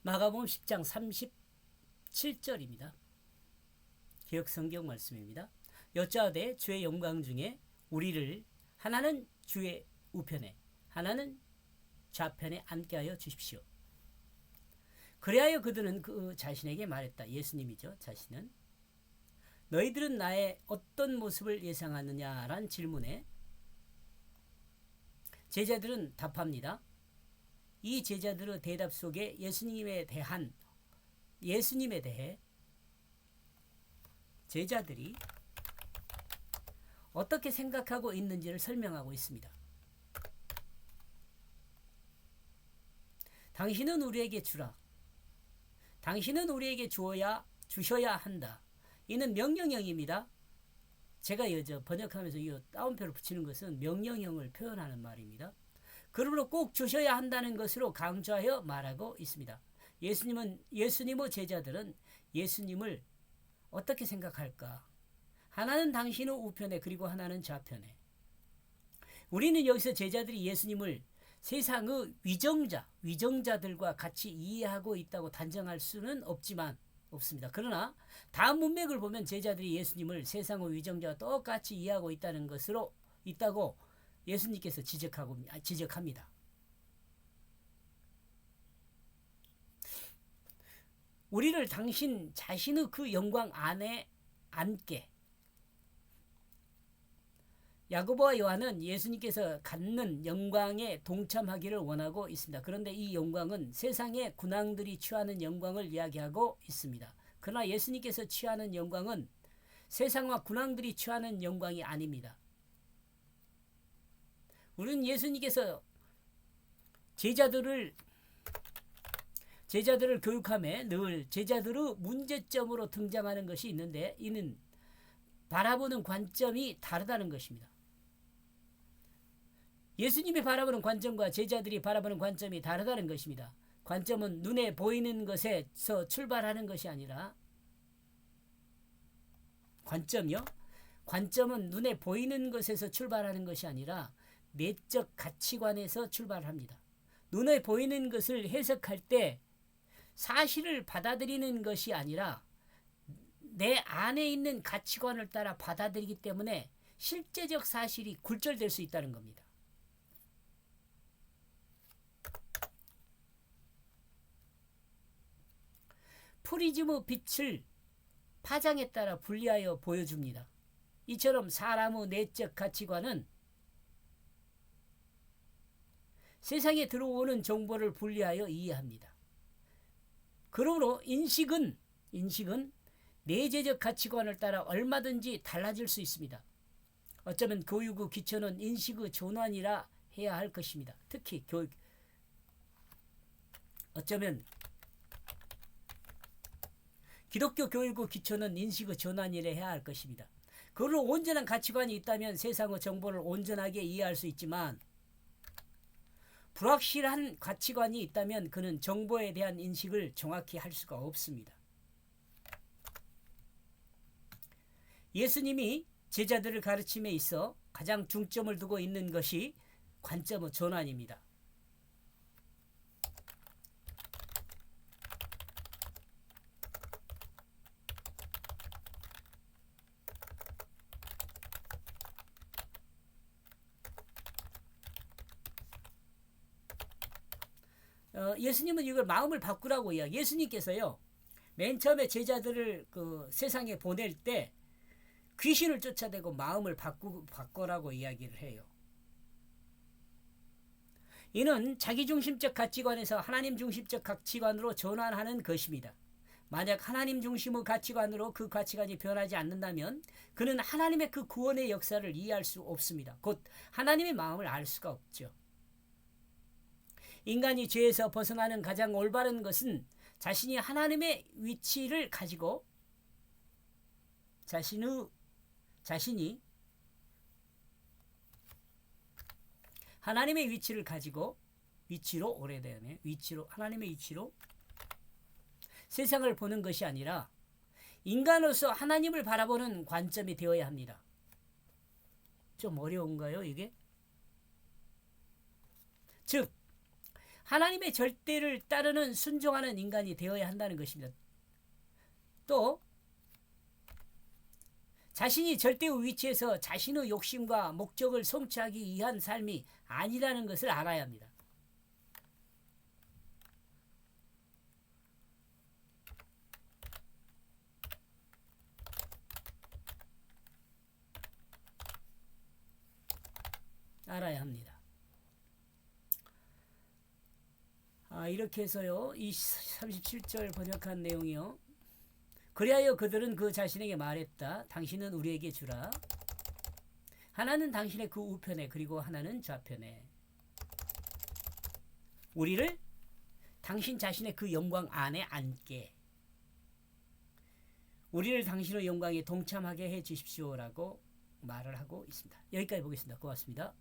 마가복음 10장 37절입니다. 기억 성경 말씀입니다. 여짜오되 주의 영광 중에 우리를 하나는 주의 우편에 하나는 좌편에 앉게 하여 주십시오. 그리하여 그들은 그 자신에게 말했다. 예수님이죠. 자신은 너희들은 나의 어떤 모습을 예상하느냐라는 질문에 제자들은 답합니다. 이 제자들의 대답 속에 예수님에 대해 제자들이 어떻게 생각하고 있는지를 설명하고 있습니다. 당신은 우리에게 주라. 당신은 우리에게 주셔야 한다. 이는 명령형입니다. 제가 번역하면서 이 따옴표를 붙이는 것은 명령형을 표현하는 말입니다. 그러므로 꼭 주셔야 한다는 것으로 강조하여 말하고 있습니다. 예수님의 제자들은 예수님을 어떻게 생각할까? 하나는 당신의 우편에 그리고 하나는 좌편에. 우리는 여기서 제자들이 예수님을 세상의 위정자들과 같이 이해하고 있다고 단정할 수는 없습니다. 그러나 다음 문맥을 보면 제자들이 예수님을 세상의 위정자와 똑같이 이해하고 있다고 예수님께서 지적합니다. 우리를 당신 자신의 그 영광 안에 앉게. 야고보와 요한은 예수님께서 갖는 영광에 동참하기를 원하고 있습니다. 그런데 이 영광은 세상의 군왕들이 취하는 영광을 이야기하고 있습니다. 그러나 예수님께서 취하는 영광은 세상과 군왕들이 취하는 영광이 아닙니다. 우리는 예수님께서 제자들을 교육함에 늘 제자들의 문제점으로 등장하는 것이 있는데 이는 바라보는 관점이 다르다는 것입니다. 예수님이 바라보는 관점과 제자들이 바라보는 관점이 다르다는 것입니다. 관점은 눈에 보이는 것에서 출발하는 것이 아니라 관점은 눈에 보이는 것에서 출발하는 것이 아니라 내적 가치관에서 출발합니다. 눈에 보이는 것을 해석할 때 사실을 받아들이는 것이 아니라 내 안에 있는 가치관을 따라 받아들이기 때문에 실제적 사실이 굴절될 수 있다는 겁니다. 프리즘의 빛을 파장에 따라 분리하여 보여줍니다. 이처럼 사람의 내적 가치관은 세상에 들어오는 정보를 분리하여 이해합니다. 그러므로 인식은 내재적 가치관을 따라 얼마든지 달라질 수 있습니다. 어쩌면 교육의 기초는 인식의 전환이라 해야 할 것입니다. 특히 어쩌면 기독교 교육의 기초는 인식의 전환이라 해야 할 것입니다. 그걸로 온전한 가치관이 있다면 세상의 정보를 온전하게 이해할 수 있지만 불확실한 가치관이 있다면 그는 정보에 대한 인식을 정확히 할 수가 없습니다. 예수님이 제자들을 가르침에 있어 가장 중점을 두고 있는 것이 관점의 전환입니다. 예수님은 이걸 마음을 바꾸라고 예수님께서요 맨 처음에 제자들을 세상에 보낼 때 귀신을 쫓아내고 마음을 바꾸라고 이야기를 해요. 이는 자기중심적 가치관에서 하나님 중심적 가치관으로 전환하는 것입니다. 만약 하나님 중심의 가치관으로 그 가치관이 변하지 않는다면 그는 하나님의 그 구원의 역사를 이해할 수 없습니다. 곧 하나님의 마음을 알 수가 없죠. 인간이 죄에서 벗어나는 가장 올바른 것은 자신이 하나님의 위치를 가지고 자신이 하나님의 위치를 가지고 하나님의 위치로 세상을 보는 것이 아니라 인간으로서 하나님을 바라보는 관점이 되어야 합니다. 좀 어려운가요, 이게? 즉 하나님의 절대를 따르는 순종하는 인간이 되어야 한다는 것입니다. 또 자신이 절대의 위치에서 자신의 욕심과 목적을 성취하기 위한 삶이 아니라는 것을 알아야 합니다. 알아야 합니다. 이렇게 해서요, 이 37절 번역한 내용이요. 그리하여 그들은 그 자신에게 말했다. 당신은 우리에게 주라. 하나는 당신의 그 우편에, 그리고 하나는 좌편에. 우리를 당신 자신의 그 영광 안에 앉게. 우리를 당신의 영광에 동참하게 해 주십시오라고 말을 하고 있습니다. 여기까지 보겠습니다. 고맙습니다.